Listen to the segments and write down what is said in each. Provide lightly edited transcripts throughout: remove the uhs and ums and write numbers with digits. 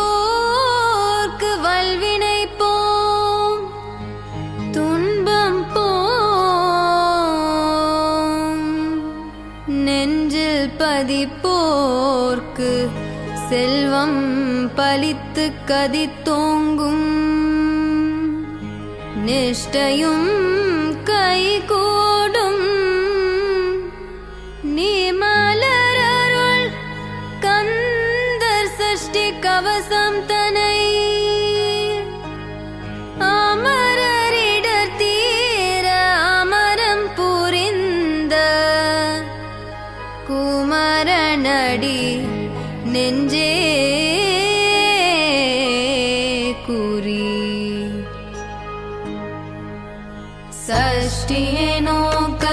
துதிப்போர்க்கு வல்வினை போம் துன்பம் போம் நெஞ்சில் பதிப்போர்க்கு செல்வம் பலித்து கதித்தோங்கும் நிஷ்டையும் கைகூடும் நீ மலரருள் கந்தர் சஷ்டி கவசம் தனை அமரரிடர் தீர அமரம் புரிந்த குமரனடி நெஞ்சே குறி சஷ்டியை நோக்க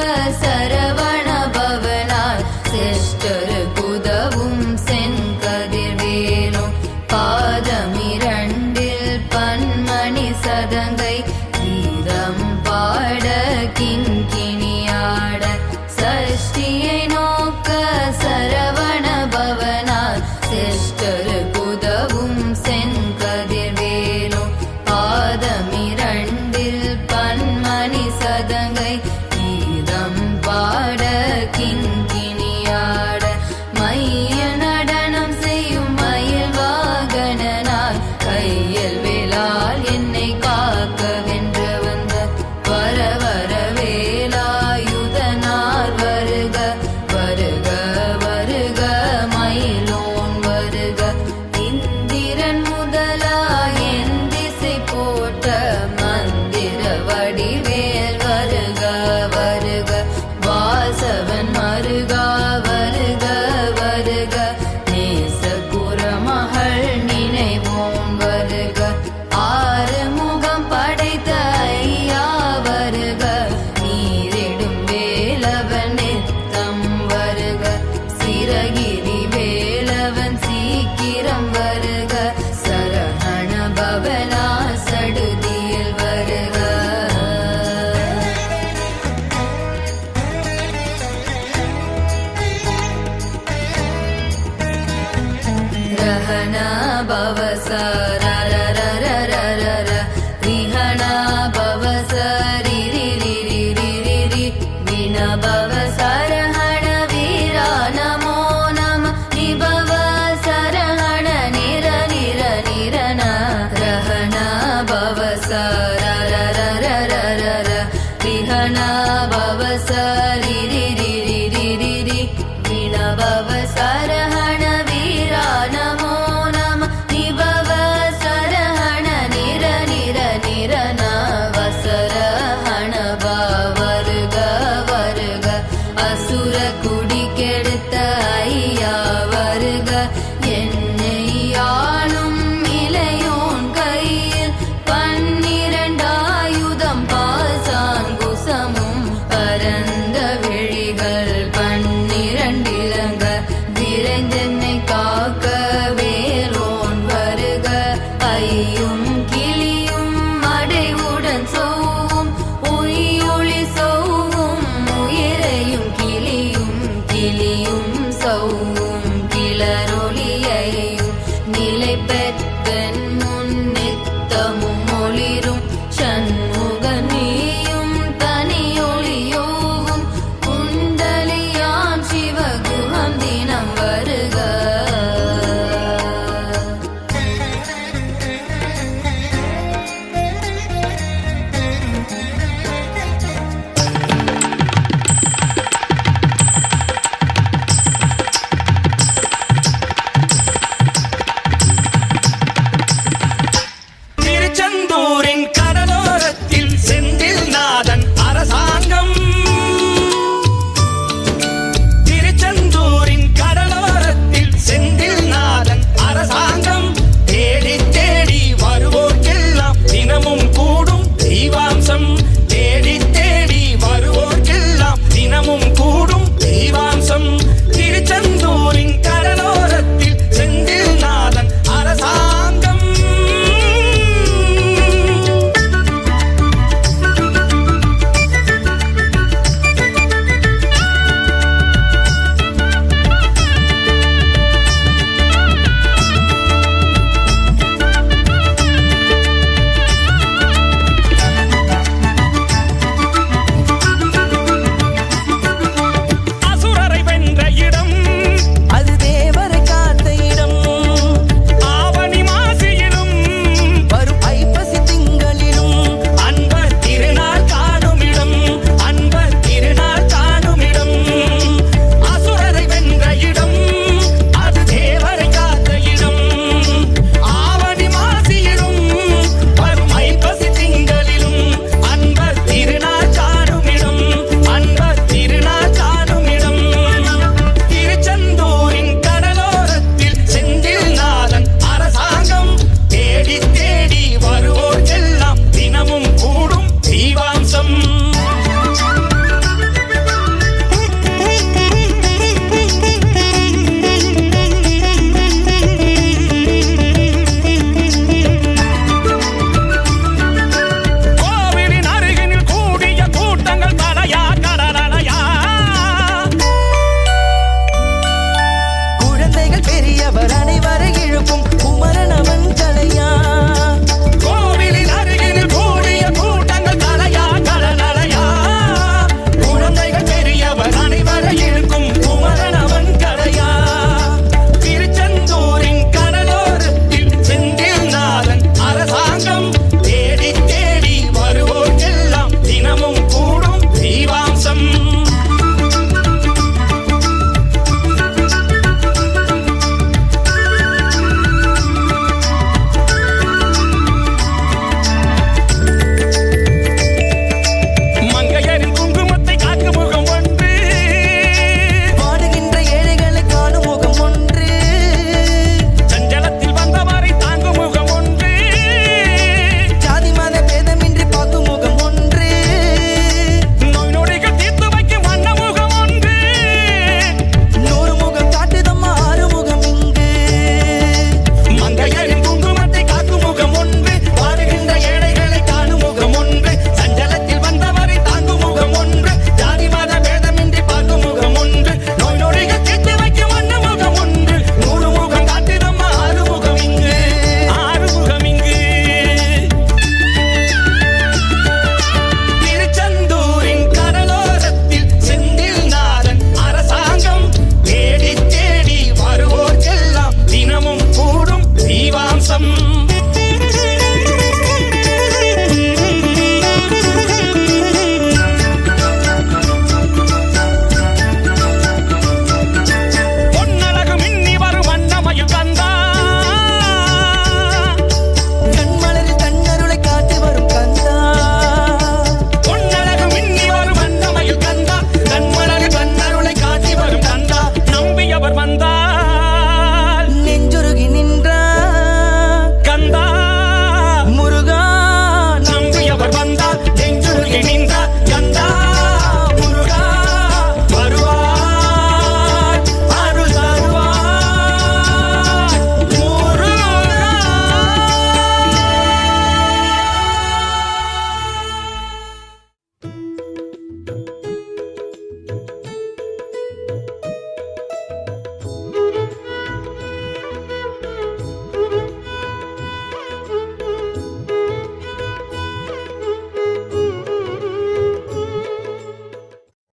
சரவண பவனார் சிஷ்டர் குதவும் செங்கதிர்வேலும் பாதமிரண்டில் பன்மணி சதங்கை கீதம் பாட கிண்கிணியாட சஷ்டியை நோக்க சரவண பவனார் சிஷ்டர் குதவும் செங்கதிர்வேலும் பாதமிரண்டில் பன்மணி சதங்கை கீதம் பாட கிண்கிணியாட மைய நடனம் செய்யும் மயில் வாகனனார் கையில் வேளால் என்னை காக்க வென்று வந்த வர வர வேலாயுதனார் வருக வருக வருக மயிலோன் வருக இந்திரன் முதலா என் திசை போட்ட மந்திர வடிவேல் வருக வருக வாசவன் மருகா வருக வருக நேசகுரமகள் நினைவோம் வருக ஆறுமுகம் படைத்த ஐயா வருக நீரிடும் வேலவன் நித்தம் வருக சிரகிரி வேலவன் சீக்கிரம் வருக சரஹண பவனா சடுதியில் வருக ரஹண பவச ரரரரரரர விஹண பவச ரிரிரிரிரிரிரி விண பவச ரஹண வீரா நமோ நம நிபவ சரஹண நிர நிர நிரன ரஹண பவச